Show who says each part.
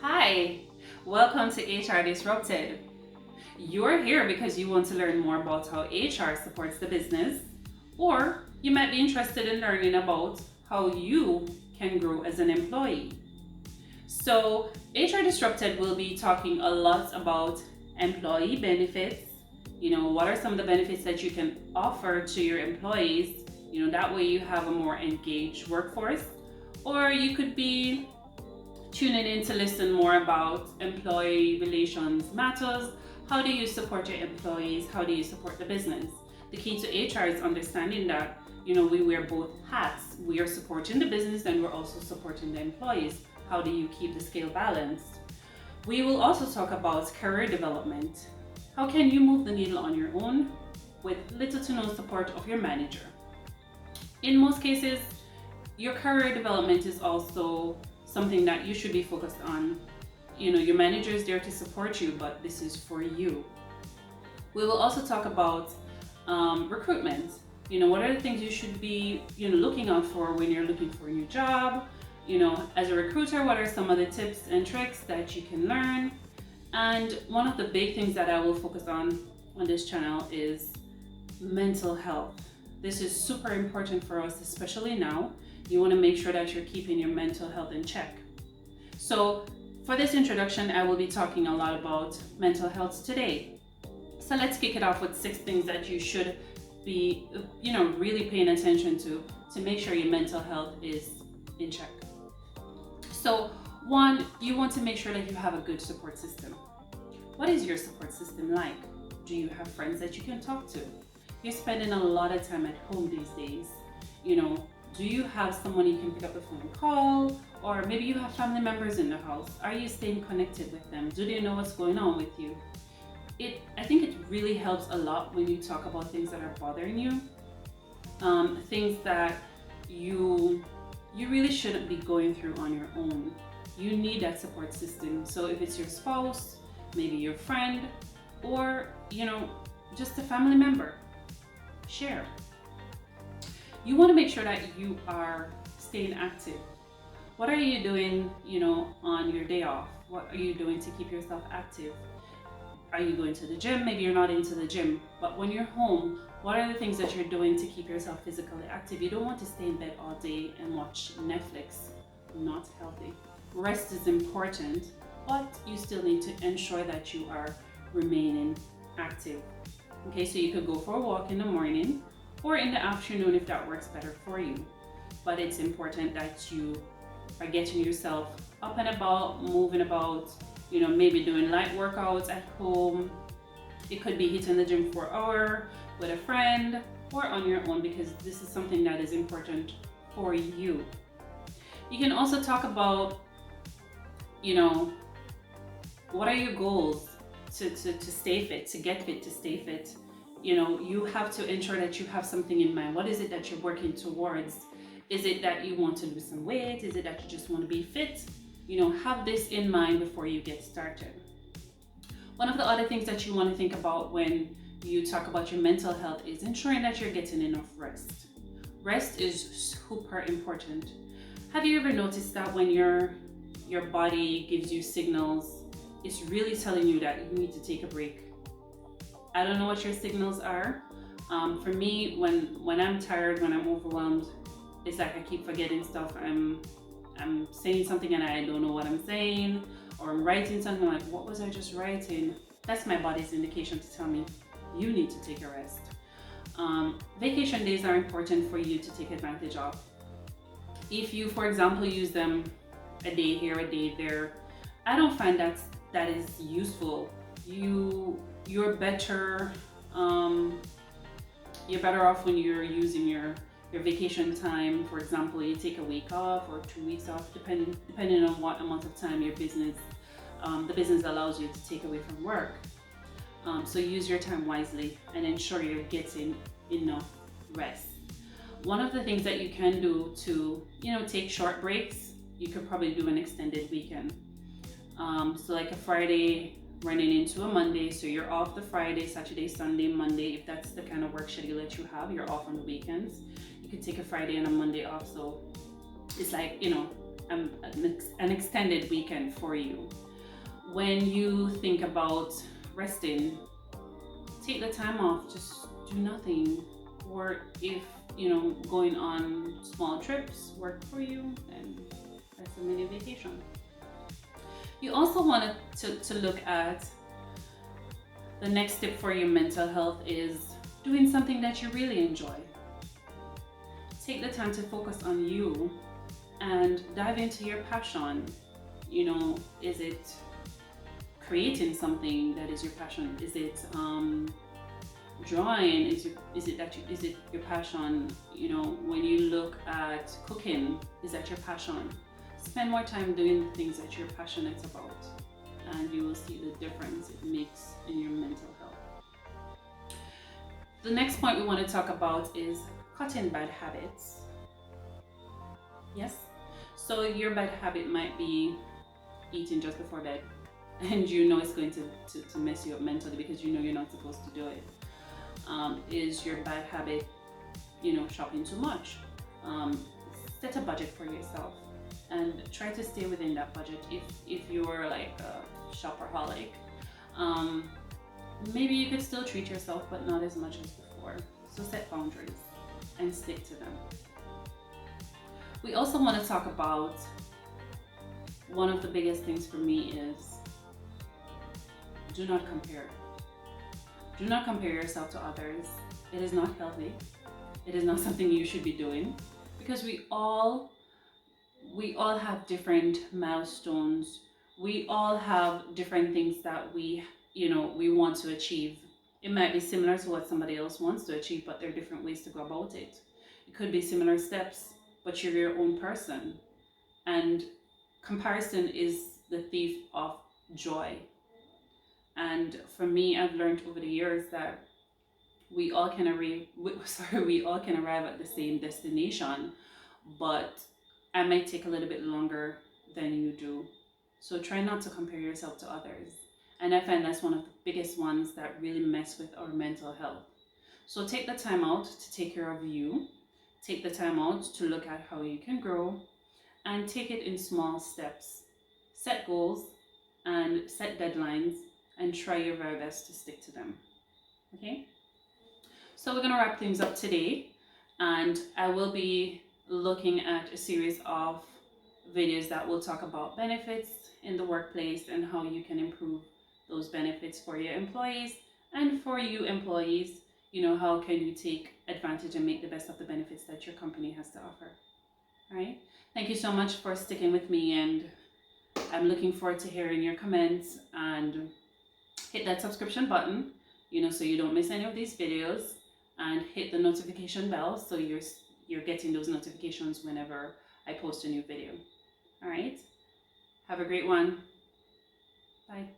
Speaker 1: Hi, welcome to HR Disrupted. You're here because you want to learn more about how HR supports the business, or you might be interested in learning about how you can grow as an employee. So, HR Disrupted will be talking a lot about employee benefits. What are some of the benefits that you can offer to your employees? That way you have a more engaged workforce. Or you could be tuning in to listen more about employee relations matters. How do you support your employees? How do you support the business? The key to HR is understanding that we wear both hats. We are supporting the business and we're also supporting the employees. How do you keep the scale balanced? We will also talk about career development. How can you move the needle on your own with little to no support of your manager? In most cases, your career development is also something that you should be focused on. Your manager is there to support you, but this is for you. We will also talk about recruitment. What are the things you should be looking out for when you're looking for a new job? As a recruiter, what are some of the tips and tricks that you can learn? And one of the big things that I will focus on this channel is mental health. This is super important for us, especially now. You want to make sure that you're keeping your mental health in check. So for this introduction, I will be talking a lot about mental health today. So let's kick it off with 6 things that you should be, really paying attention to make sure your mental health is in check. So 1, you want to make sure that you have a good support system. What is your support system like? Do you have friends that you can talk to? You're spending a lot of time at home these days. Do you have someone you can pick up the phone and call? Or maybe you have family members in the house. Are you staying connected with them? Do they know what's going on with you? I think it really helps a lot when you talk about things that are bothering you, things that you really shouldn't be going through on your own. You need that support system. So if it's your spouse, maybe your friend, or just a family member, share. You want to make sure that you are staying active. What are you doing, on your day off? What are you doing to keep yourself active? Are you going to the gym? Maybe you're not into the gym, but when you're home, what are the things that you're doing to keep yourself physically active? You don't want to stay in bed all day and watch Netflix. Not healthy. Rest is important, but you still need to ensure that you are remaining active. Okay, so you could go for a walk in the morning or in the afternoon if that works better for you. But it's important that you are getting yourself up and about, moving about, maybe doing light workouts at home. It could be hitting the gym for an hour with a friend or on your own, because this is something that is important for you. You can also talk about, what are your goals to stay fit, to get fit, to stay fit. You have to ensure that you have something in mind. What is it that you're working towards? Is it that you want to lose some weight? Is it that you just want to be fit? Have this in mind before you get started. One of the other things that you want to think about when you talk about your mental health is ensuring that you're getting enough rest. Rest is super important. Have you ever noticed that when your body gives you signals, it's really telling you that you need to take a break? I don't know what your signals are. For me, when I'm tired, when I'm overwhelmed, it's like I keep forgetting stuff. I'm saying something and I don't know what I'm saying, or I'm writing something like, what was I just writing? That's my body's indication to tell me you need to take a rest. Vacation days are important for you to take advantage of. If you, for example, use them a day here, a day there, I don't find that is useful. You're better off when you're using your vacation time. For example, you take a week off or 2 weeks off, depending on what amount of time your business, the business allows you to take away from work. So use your time wisely and ensure you're getting enough rest. One of the things that you can do to, take short breaks, you could probably do an extended weekend. So like a Friday running into a Monday, so you're off the Friday, Saturday, Sunday, Monday. If that's the kind of work schedule that you have, you're off on the weekends. You could take a Friday and a Monday off. So it's like, an extended weekend for you. When you think about resting, take the time off, just do nothing. Or if going on small trips work for you, then that's a mini vacation. You also want to look at the next step for your mental health is doing something that you really enjoy. Take the time to focus on you and dive into your passion. Is it creating something that is your passion? Is it drawing? Is it your passion? When you look at cooking, is that your passion? Spend more time doing things that you're passionate about, and you will see the difference it makes in your mental health. The next point we want to talk about is cutting bad habits. Yes? So your bad habit might be eating just before bed, and it's going to mess you up mentally because you're not supposed to do it. Is your bad habit, shopping too much? Set a budget for yourself and try to stay within that budget. If you're like a shopaholic, maybe you could still treat yourself, but not as much as before. So set boundaries and stick to them. We also want to talk about one of the biggest things for me is do not compare. Do not compare yourself to others. It is not healthy. It is not something you should be doing, because we all have different milestones. We all have different things that we want to achieve. It might be similar to what somebody else wants to achieve, but there are different ways to go about it. It could be similar steps, but you're your own person. And comparison is the thief of joy. And for me, I've learned over the years that we all can arrive at the same destination, but I might take a little bit longer than you do. So try not to compare yourself to others. And I find that's one of the biggest ones that really mess with our mental health. So take the time out to take care of you. Take the time out to look at how you can grow, and take it in small steps. Set goals and set deadlines and try your very best to stick to them. Okay? So we're going to wrap things up today, and I will be looking at a series of videos that will talk about benefits in the workplace and how you can improve those benefits for your employees, and for you employees, how can you take advantage and make the best of the benefits that your company has to offer. All right. Thank you so much for sticking with me, and I'm looking forward to hearing your comments, and hit that subscription button, so you don't miss any of these videos, and hit the notification bell so you're getting those notifications whenever I post a new video. All right. Have a great one. Bye.